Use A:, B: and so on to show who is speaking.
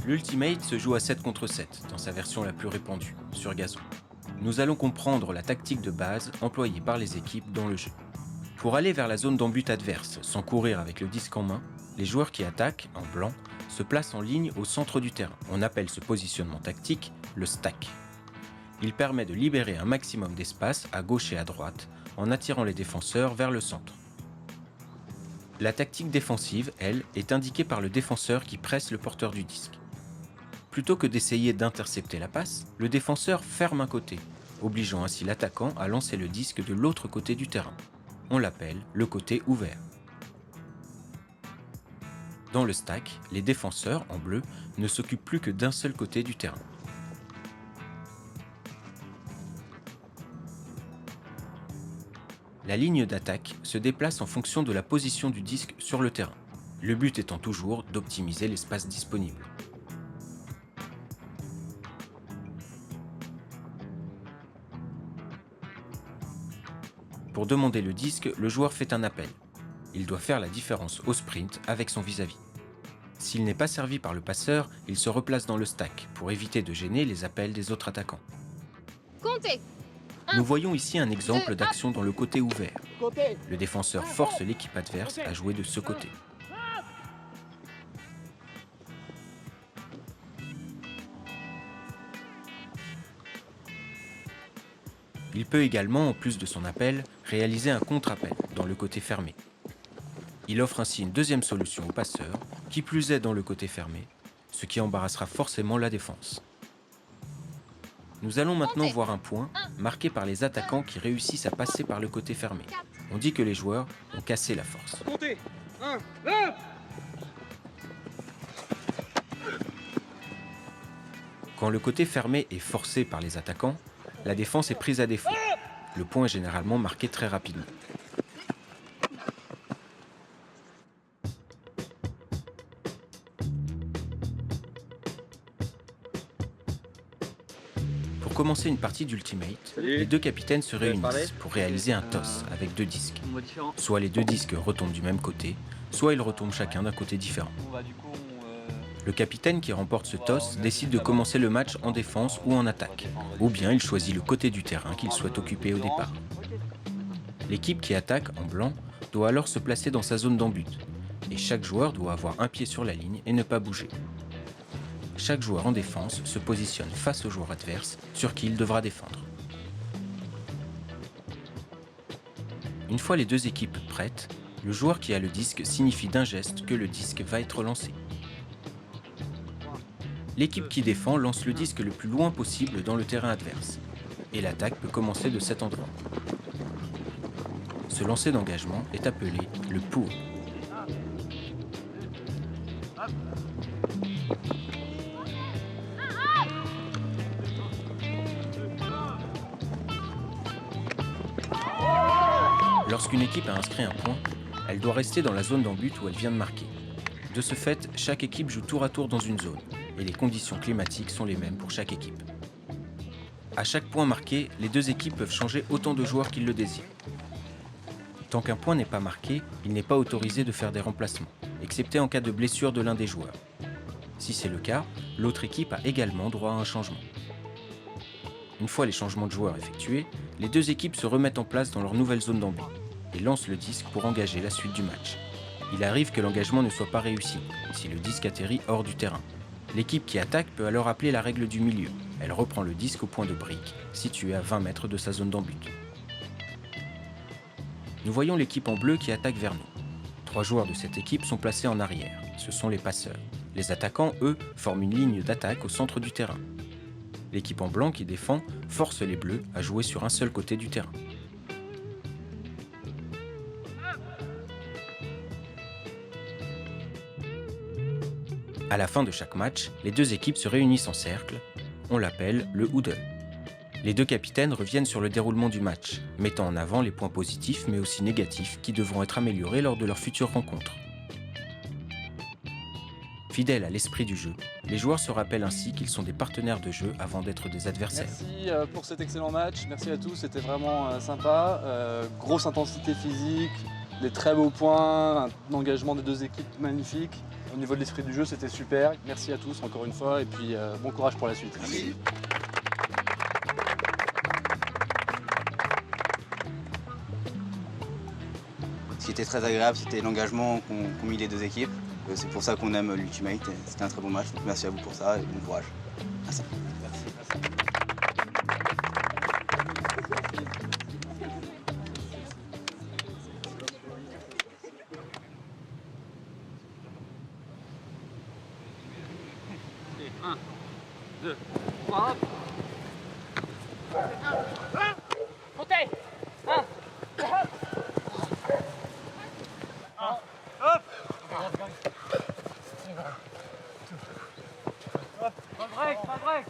A: L'Ultimate se joue à 7 contre 7, dans sa version la plus répandue, sur gazon. Nous allons comprendre la tactique de base employée par les équipes dans le jeu. Pour aller vers la zone d'en-but adverse sans courir avec le disque en main, les joueurs qui attaquent, en blanc, se placent en ligne au centre du terrain. On appelle ce positionnement tactique le stack. Il permet de libérer un maximum d'espace à gauche et à droite en attirant les défenseurs vers le centre. La tactique défensive, elle, est indiquée par le défenseur qui presse le porteur du disque. Plutôt que d'essayer d'intercepter la passe, le défenseur ferme un côté, obligeant ainsi l'attaquant à lancer le disque de l'autre côté du terrain. On l'appelle le côté ouvert. Dans le stack, les défenseurs, en bleu, ne s'occupent plus que d'un seul côté du terrain. La ligne d'attaque se déplace en fonction de la position du disque sur le terrain, le but étant toujours d'optimiser l'espace disponible. Pour demander le disque, le joueur fait un appel. Il doit faire la différence au sprint avec son vis-à-vis. S'il n'est pas servi par le passeur, il se replace dans le stack pour éviter de gêner les appels des autres attaquants.
B: Comptez.
A: Nous voyons ici un exemple d'action dans le côté ouvert. Le défenseur force l'équipe adverse à jouer de ce côté. Il peut également, en plus de son appel, réaliser un contre-appel dans le côté fermé. Il offre ainsi une deuxième solution au passeur, qui plus est dans le côté fermé, ce qui embarrassera forcément la défense. Nous allons maintenant voir un point marqué par les attaquants qui réussissent à passer par le côté fermé. On dit que les joueurs ont cassé la force.
C: Comptez. 1, 2.
A: Quand le côté fermé est forcé par les attaquants, la défense est prise à défaut. Le point est généralement marqué très rapidement. Pour commencer une partie d'Ultimate, les deux capitaines se réunissent pour réaliser un toss avec deux disques. Soit les deux disques retombent du même côté, soit ils retombent chacun d'un côté différent. Le capitaine qui remporte ce toss décide de commencer le match en défense ou en attaque, ou bien il choisit le côté du terrain qu'il souhaite occuper au départ. L'équipe qui attaque, en blanc, doit alors se placer dans sa zone d'en-but, et chaque joueur doit avoir un pied sur la ligne et ne pas bouger. Chaque joueur en défense se positionne face au joueur adverse sur qui il devra défendre. Une fois les deux équipes prêtes, le joueur qui a le disque signifie d'un geste que le disque va être lancé. L'équipe qui défend lance le disque le plus loin possible dans le terrain adverse, et l'attaque peut commencer de cet endroit. Ce lancer d'engagement est appelé le pull. Lorsqu'une équipe a inscrit un point, elle doit rester dans la zone d'en-but où elle vient de marquer. De ce fait, chaque équipe joue tour à tour dans une zone, et les conditions climatiques sont les mêmes pour chaque équipe. À chaque point marqué, les deux équipes peuvent changer autant de joueurs qu'ils le désirent. Tant qu'un point n'est pas marqué, il n'est pas autorisé de faire des remplacements, excepté en cas de blessure de l'un des joueurs. Si c'est le cas, l'autre équipe a également droit à un changement. Une fois les changements de joueurs effectués, les deux équipes se remettent en place dans leur nouvelle zone d'en-but et lancent le disque pour engager la suite du match. Il arrive que l'engagement ne soit pas réussi, si le disque atterrit hors du terrain. L'équipe qui attaque peut alors appeler la règle du milieu. Elle reprend le disque au point de brique, situé à 20 mètres de sa zone d'en-but. Nous voyons l'équipe en bleu qui attaque vers nous. 3 joueurs de cette équipe sont placés en arrière, ce sont les passeurs. Les attaquants, eux, forment une ligne d'attaque au centre du terrain. L'équipe en blanc qui défend force les bleus à jouer sur un seul côté du terrain. À la fin de chaque match, les deux équipes se réunissent en cercle. On l'appelle le huddle. Les deux capitaines reviennent sur le déroulement du match, mettant en avant les points positifs mais aussi négatifs qui devront être améliorés lors de leurs futures rencontres. Fidèles à l'esprit du jeu, les joueurs se rappellent ainsi qu'ils sont des partenaires de jeu avant d'être des adversaires.
C: Merci pour cet excellent match, merci à tous, c'était vraiment sympa. Grosse intensité physique, des très beaux points, un engagement des deux équipes magnifique. Au niveau de l'esprit du jeu, c'était super. Merci à tous encore une fois et puis bon courage pour la suite.
B: Merci. Ce qui était très agréable, c'était l'engagement qu'ont mis les deux équipes. C'est pour ça qu'on aime l'Ultimate. C'était un très bon match. Donc merci à vous pour ça et bon courage. Merci.
D: Un, deux, trois, hop. Montez. Un. Hop. Pas de break, pas de break.